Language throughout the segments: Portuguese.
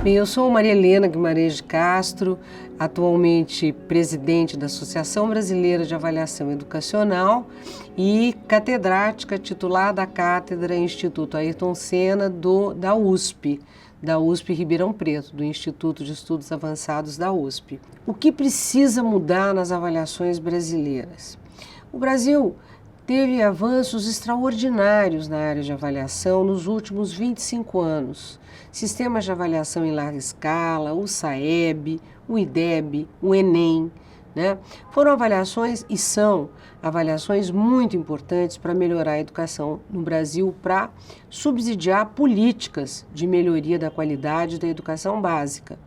Bem, eu sou Maria Helena Guimarães de Castro, atualmente presidente da Associação Brasileira de Avaliação Educacional e catedrática titular da Cátedra Instituto Ayrton Senna da USP Ribeirão Preto, do Instituto de Estudos Avançados da USP. O que precisa mudar nas avaliações brasileiras? O Brasil teve avanços extraordinários na área de avaliação nos últimos 25 anos. Sistemas de avaliação em larga escala, o SAEB, o IDEB, o Enem, né? Foram avaliações e são avaliações muito importantes para melhorar a educação no Brasil, para subsidiar políticas de melhoria da qualidade da educação básica.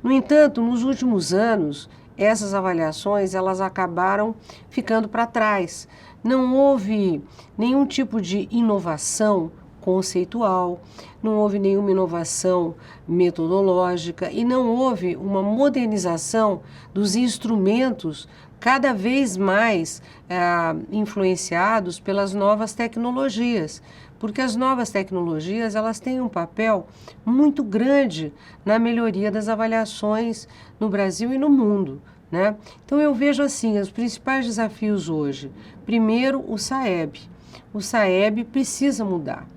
No entanto, nos últimos anos, essas avaliações elas acabaram ficando para trás. Não houve nenhum tipo de inovação conceitual, não houve nenhuma inovação metodológica e não houve uma modernização dos instrumentos cada vez mais influenciados pelas novas tecnologias, porque as novas tecnologias elas têm um papel muito grande na melhoria das avaliações no Brasil e no mundo, né? Então eu vejo assim, os principais desafios hoje. Primeiro, o SAEB. O SAEB precisa mudar.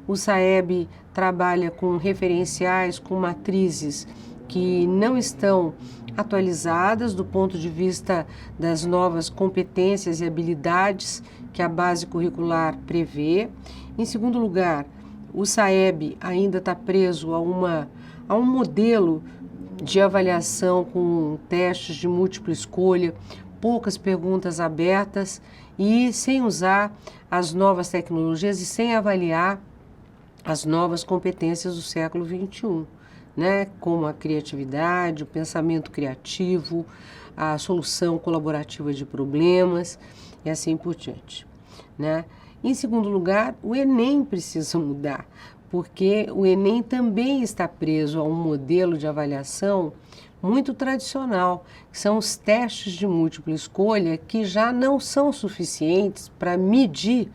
O SAEB trabalha com referenciais, com matrizes que não estão atualizadas do ponto de vista das novas competências e habilidades que a base curricular prevê. Em segundo lugar, o SAEB ainda está preso a um modelo de avaliação com testes de múltipla escolha, poucas perguntas abertas e sem usar as novas tecnologias e sem avaliar as novas competências do século XXI, né? Como a criatividade, o pensamento criativo, a solução colaborativa de problemas e assim por diante, né? Em segundo lugar, o Enem precisa mudar, porque o Enem também está preso a um modelo de avaliação muito tradicional, que são os testes de múltipla escolha, que já não são suficientes para medir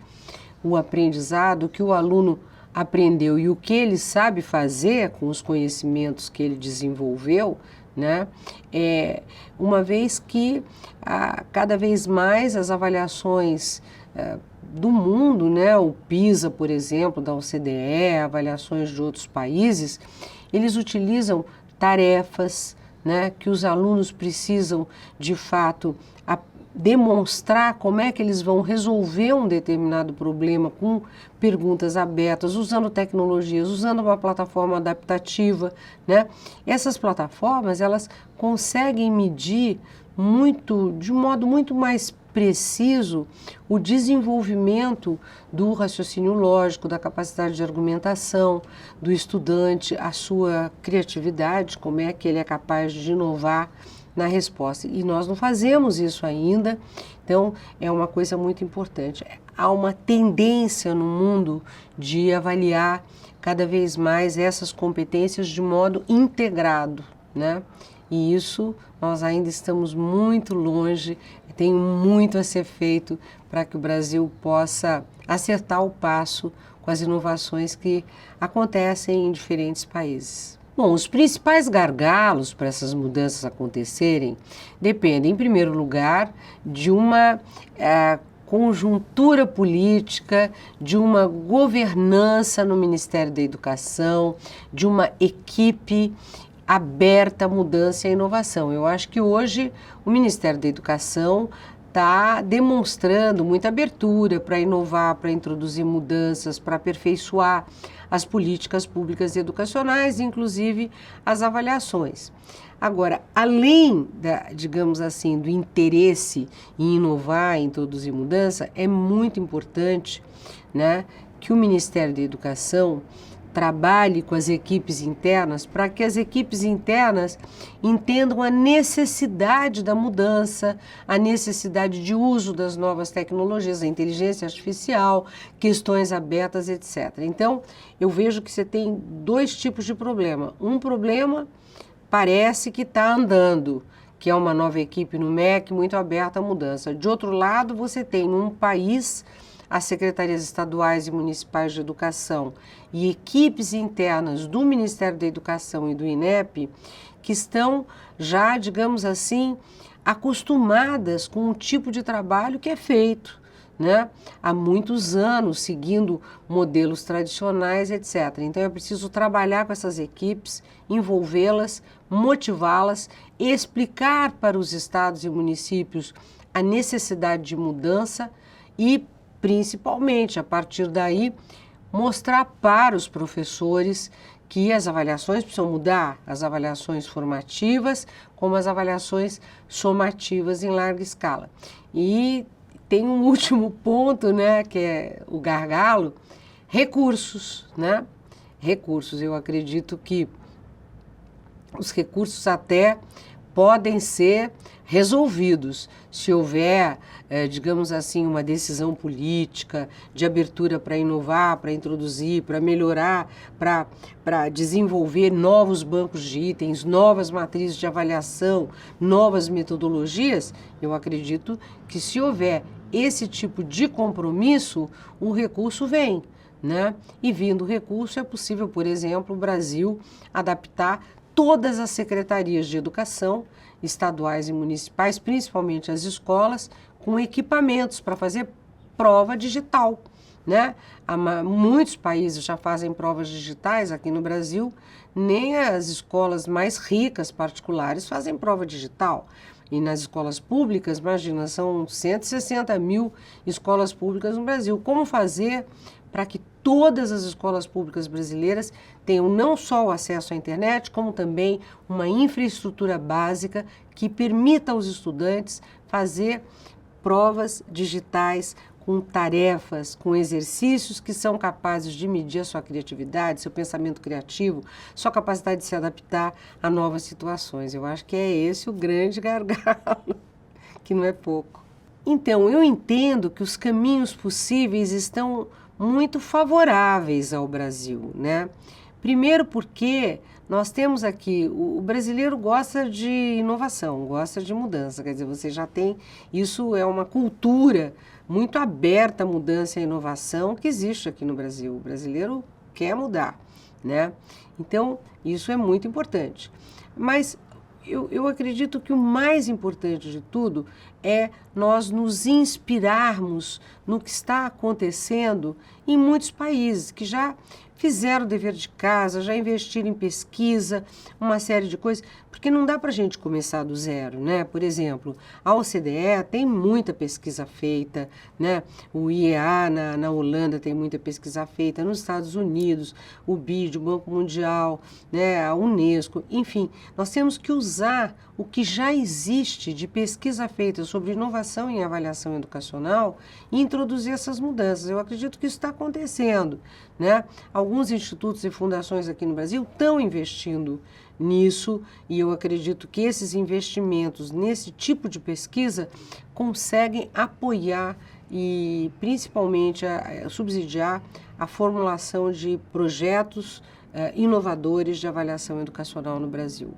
o aprendizado que o aluno aprendeu e o que ele sabe fazer com os conhecimentos que ele desenvolveu, né? Uma vez que cada vez mais as avaliações do mundo, né? O PISA, por exemplo, da OCDE, avaliações de outros países, eles utilizam tarefas, né? Que os alunos precisam, de fato, demonstrar como é que eles vão resolver um determinado problema com perguntas abertas, usando tecnologias, usando uma plataforma adaptativa, né? Essas plataformas, elas conseguem medir de um modo muito mais preciso o desenvolvimento do raciocínio lógico, da capacidade de argumentação do estudante, a sua criatividade, como é que ele é capaz de inovar na resposta. E nós não fazemos isso ainda, então é uma coisa muito importante. Há uma tendência no mundo de avaliar cada vez mais essas competências de modo integrado, né? E isso nós ainda estamos muito longe, tem muito a ser feito para que o Brasil possa acertar o passo com as inovações que acontecem em diferentes países. Bom, os principais gargalos para essas mudanças acontecerem dependem, em primeiro lugar, de uma conjuntura política, de uma governança no Ministério da Educação, de uma equipe aberta à mudança e à inovação. Eu acho que hoje o Ministério da Educação está demonstrando muita abertura para inovar, para introduzir mudanças, para aperfeiçoar as políticas públicas e educacionais, inclusive as avaliações. Agora, além digamos assim, do interesse em inovar, em introduzir mudança, é muito importante, né, que o Ministério da Educação trabalhe com as equipes internas para que as equipes internas entendam a necessidade da mudança, a necessidade de uso das novas tecnologias, a inteligência artificial, questões abertas, etc. Então, eu vejo que você tem dois tipos de problema. Um problema parece que está andando, que é uma nova equipe no MEC muito aberta à mudança. De outro lado, você tem um país as secretarias estaduais e municipais de educação e equipes internas do Ministério da Educação e do INEP, que estão já, digamos assim, acostumadas com o tipo de trabalho que é feito, né, há muitos anos, seguindo modelos tradicionais, etc. Então é preciso trabalhar com essas equipes, envolvê-las, motivá-las, explicar para os estados e municípios a necessidade de mudança e, principalmente, a partir daí, mostrar para os professores que as avaliações precisam mudar, as avaliações formativas, como as avaliações somativas em larga escala. E tem um último ponto, né, que é o gargalo, recursos, né? Recursos, eu acredito que os recursos até podem ser resolvidos se houver, digamos assim, uma decisão política de abertura para inovar, para introduzir, para melhorar, para desenvolver novos bancos de itens, novas matrizes de avaliação, novas metodologias. Eu acredito que se houver esse tipo de compromisso, o recurso vem, né? E vindo o recurso é possível, por exemplo, o Brasil adaptar todas as secretarias de educação, estaduais e municipais, principalmente as escolas, com equipamentos para fazer prova digital, né? Muitos países já fazem provas digitais, aqui no Brasil, nem as escolas mais ricas particulares fazem prova digital. E nas escolas públicas, imagina, são 160 mil escolas públicas no Brasil. Como fazer para que todas as escolas públicas brasileiras tenham não só o acesso à internet, como também uma infraestrutura básica que permita aos estudantes fazer provas digitais com tarefas, com exercícios que são capazes de medir a sua criatividade, seu pensamento criativo, sua capacidade de se adaptar a novas situações. Eu acho que é esse o grande gargalo, que não é pouco. Então, eu entendo que os caminhos possíveis estão muito favoráveis ao Brasil, né? Primeiro porque nós temos aqui, o brasileiro gosta de inovação, gosta de mudança, quer dizer, você já tem, isso é uma cultura muito aberta à mudança e à inovação que existe aqui no Brasil. O brasileiro quer mudar, né? Então, isso é muito importante. Mas eu acredito que o mais importante de tudo é nós nos inspirarmos no que está acontecendo em muitos países que já fizeram o dever de casa, já investiram em pesquisa, uma série de coisas, porque não dá para a gente começar do zero, né? Por exemplo, a OCDE tem muita pesquisa feita, né? O IEA na Holanda tem muita pesquisa feita, nos Estados Unidos, o BID, o Banco Mundial, né? A Unesco, enfim, nós temos que usar o que já existe de pesquisa feita sobre inovação em avaliação educacional e introduzir essas mudanças. Eu acredito que isso está acontecendo, né? Alguns institutos e fundações aqui no Brasil estão investindo nisso e eu acredito que esses investimentos nesse tipo de pesquisa conseguem apoiar e principalmente subsidiar a formulação de projetos inovadores de avaliação educacional no Brasil.